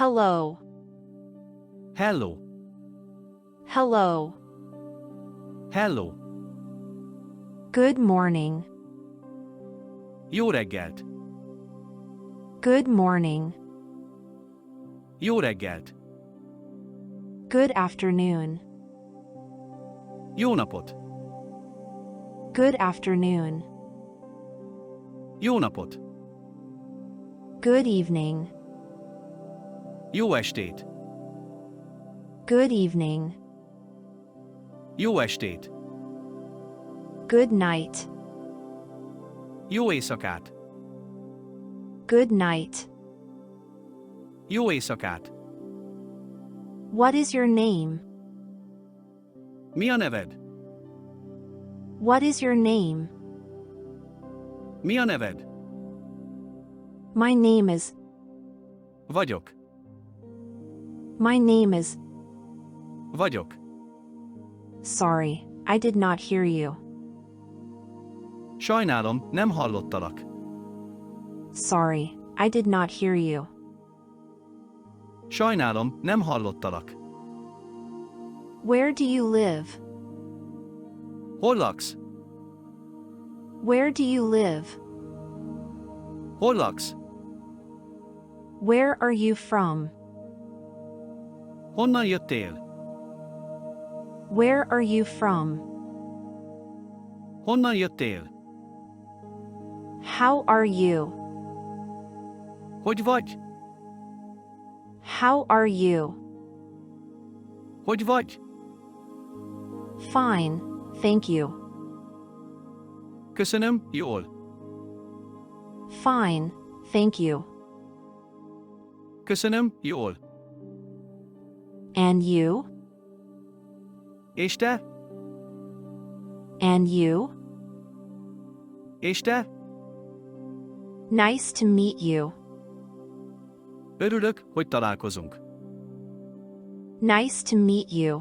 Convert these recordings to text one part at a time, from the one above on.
Hello. Hello. Hello. Hello. Good morning. Jó reggelt. Good morning. Jó reggelt. Good afternoon. Jó napot. Good afternoon. Jó napot. Good evening. Jó estét. Good evening. Jó estét. Good night. Jó éjszakát. Good night. Jó éjszakát. What is your name? Mi a neved? What is your name? Mi a neved? My name is. Vagyok. My name is. Vagyok. Sorry, I did not hear you. Sajnálom, nem hallottalak. Sorry, I did not hear you. Sajnálom, nem hallottalak. Where do you live? Hol laksz? Where do you live? Hol laksz? Where are you from? Honnan jöttél? Where are you from? Honnan jöttél? How are you? Hogy vagy? How are you? Hogy vagy? Fine, thank you. Köszönöm, jól. Fine, thank you. Köszönöm, jól. And you? És te? And you? És te? Nice to meet you. Örülök, hogy találkozunk. Nice to meet you.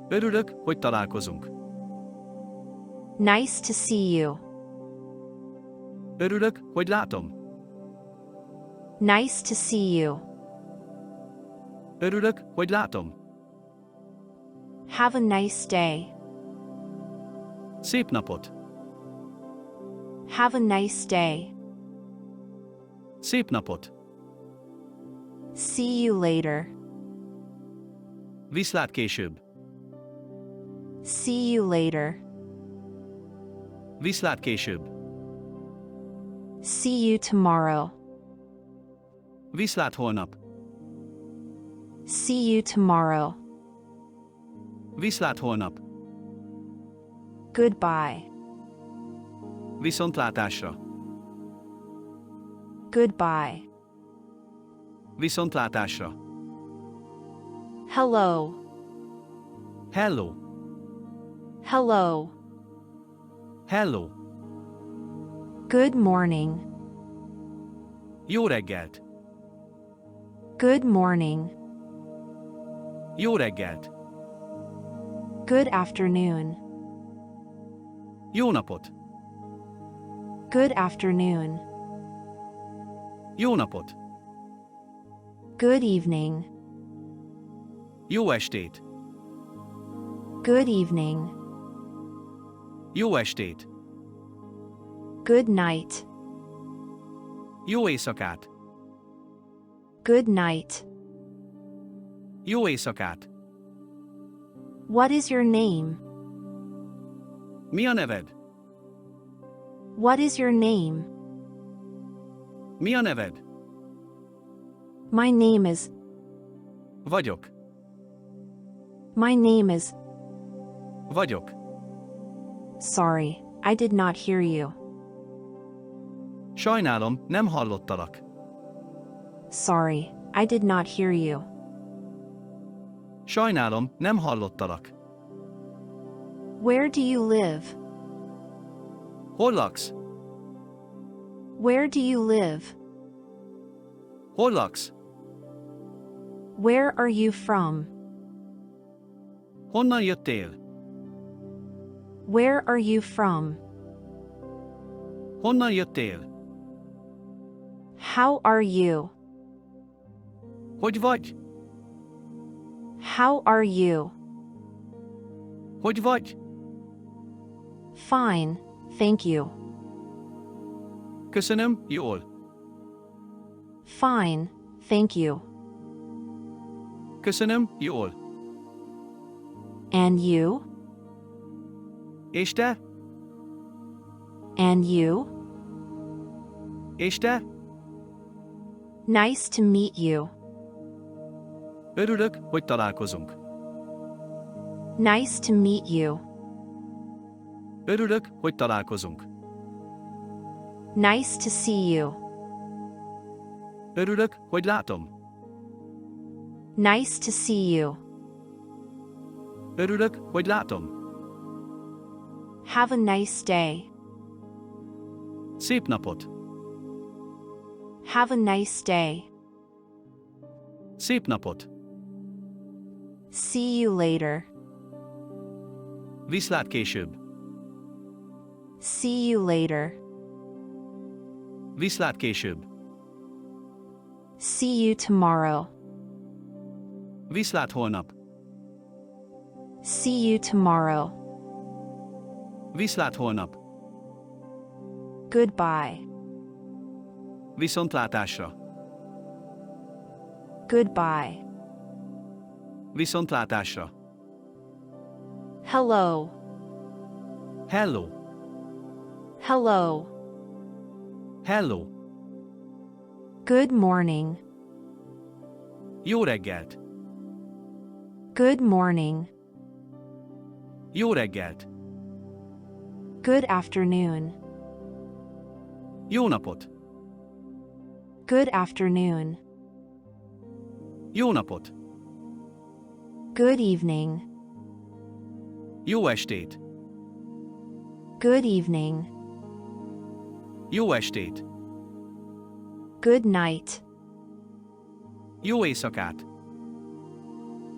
Örülök, hogy találkozunk. Nice to see you. Örülök, hogy látom. Nice to see you. Örülök, hogy látom. Have a nice day. Szép napot. Have a nice day. Szép napot. See you later. Viszlát később. See you later. Viszlát később. See you tomorrow. Viszlát holnap. See you tomorrow. Viszlát holnap. Goodbye. Viszontlátásra. Goodbye. Viszontlátásra. Hello. Hello. Hello. Hello. Good morning. Jó reggelt. Good morning. Jó reggelt. Good afternoon. Jó napot. Good afternoon. Jó napot. Good evening. Jó estét. Good evening. Jó estét. Good night. Jó éjszakát. Good night. Jó éjszakát. What is your name? Mi a neved? What is your name? Mi a neved? My name is. Vagyok. My name is. Vagyok. Sorry, I did not hear you. Sajnálom, nem hallottalak. Sorry, I did not hear you. Sajnálom, nem hallottalak. Where do you live? Hol laksz? Where do you live? Hol laksz? Where are you from? Honnan jöttél? Where are you from? Honnan jöttél? How are you? Hogy vagy? How are you? Hogy vagy? Fine, thank you. Köszönöm, jól. Fine, thank you. Köszönöm, jól. And you? És te? And you? És te? Nice to meet you. Örülök, hogy találkozunk. Nice to meet you. Örülök, hogy találkozunk. Nice to see you. Örülök, hogy látom. Nice to see you. Örülök, hogy látom. Have a nice day. Szép napot. Have a nice day. Szép napot. See you later. Viszlát később. See you later. Viszlát később. See you tomorrow. Viszlát holnap. See you tomorrow. Viszlát holnap. Goodbye. Viszontlátásra. Goodbye. Viszontlátásra. Hello. Hello. Hello. Hello. Good morning. Jó reggelt. Good morning. Jó reggelt. Good afternoon. Jó napot. Good afternoon. Jó napot. Good evening. Jó estét. Good evening. Jó estét. Good night. Jó éjszakát.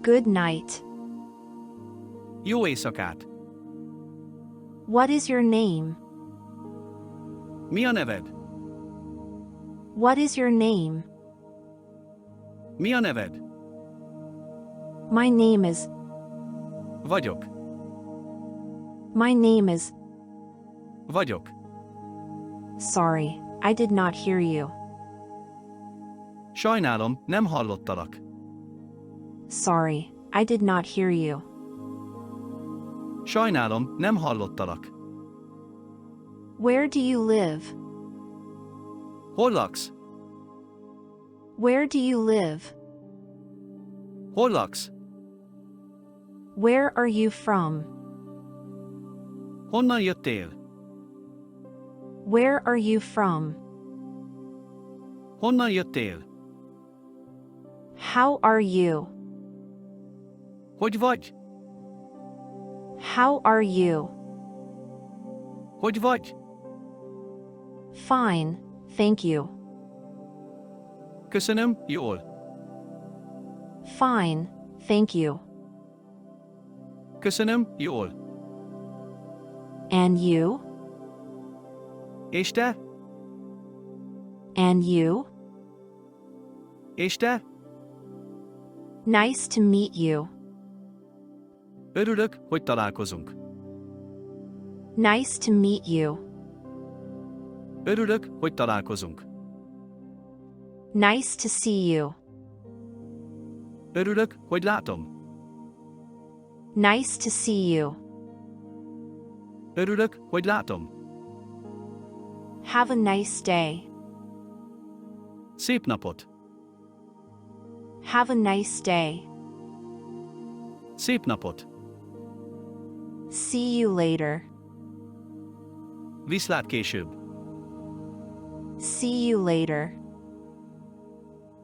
Good night. Jó éjszakát. What is your name? Mi a neved? What is your name? Mi a neved? My name is. Vagyok. My name is. Vagyok. Sorry, I did not hear you. Sajnálom, nem hallottalak. Sorry, I did not hear you. Sajnálom, nem hallottalak. Where do you live? Hol laksz? Where do you live? Hol laksz? Where are you from? Honnan jöttél? Where are you from? Honnan jöttél? How are you? Hogy vagy? How are you? Hogy vagy? Fine, thank you. Köszönöm, jól. Fine, thank you. Köszönöm, jól. And you? És te? And you? És te? Nice to meet you. Örülök, hogy találkozunk. Nice to meet you. Örülök, hogy találkozunk. Nice to see you. Örülök, hogy látom. Nice to see you. Örülök, hogy látom. Have a nice day. Szép napot. Have a nice day. Szép napot. See you later. Viszlát később. See you later.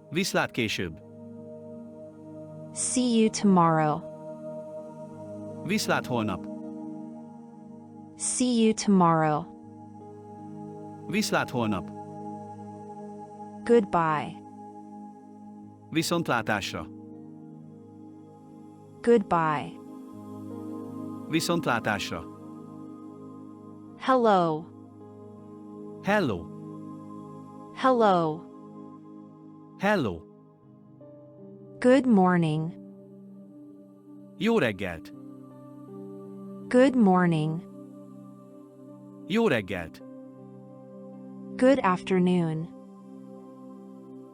Viszlát később. See you tomorrow. Viszlát holnap. See you tomorrow. Viszlát holnap. Goodbye. Viszontlátásra. Goodbye. Viszontlátásra. Hello. Hello. Hello. Hello. Good morning. Jó reggelt. Good morning. Jó reggelt. Good afternoon.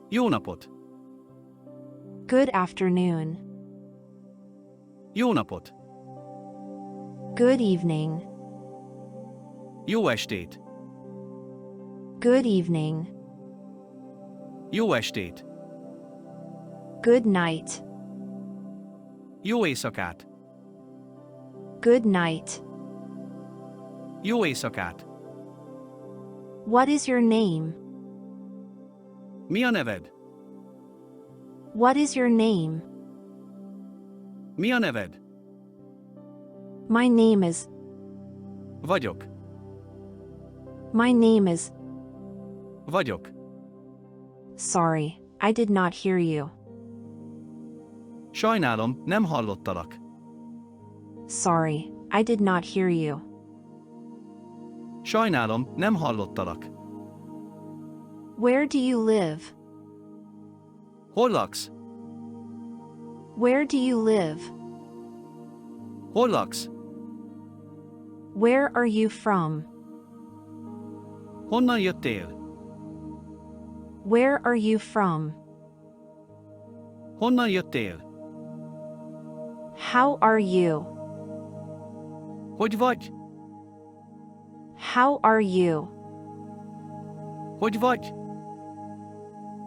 Jó napot. Good afternoon. Jó napot. Good evening. Jó estét. Good evening. Jó estét. Good night. Jó éjszakát. Good night. Jó éjszakát. What is your name? Mi a neved? What is your name? Mi a neved? My name is. Vagyok. My name is. Vagyok. Sorry, I did not hear you. Sajnálom, nem hallottalak. Sorry, I did not hear you. Sajnálom, nem hallottalak. Where do you live? Hol laksz? Where do you live? Hol laksz? Where are you from? Honnan jöttél? Where are you from? Honnan jöttél? How are you? Hogy vagy? How are you? Hogy vagy?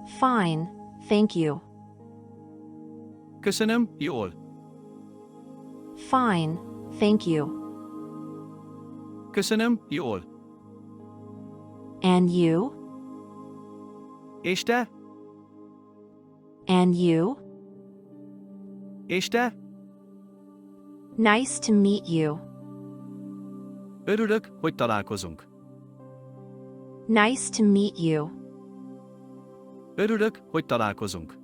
Fine, thank you. Köszönöm, jól. Fine, thank you. Köszönöm, jól. And you? És te? And you? És te? Nice to meet you. Örülök, hogy találkozunk. Nice to meet you. Örülök, hogy találkozunk.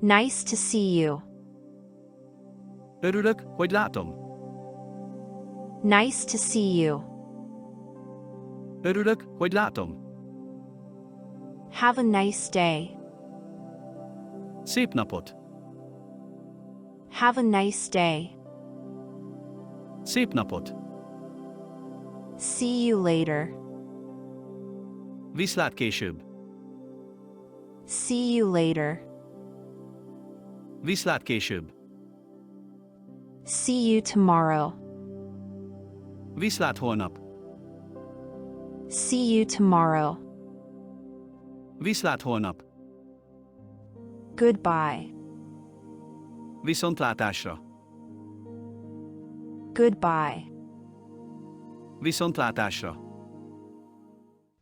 Nice to see you. Örülök, hogy látom. Nice to see you. Örülök, hogy látom. Have a nice day. Szép napot. Have a nice day. Szép napot. See you later. Viszlát később. See you later. Viszlát később. See you tomorrow. Viszlát holnap. See you tomorrow. Viszlát holnap. Goodbye. Viszontlátásra. Goodbye. Viszontlátásra.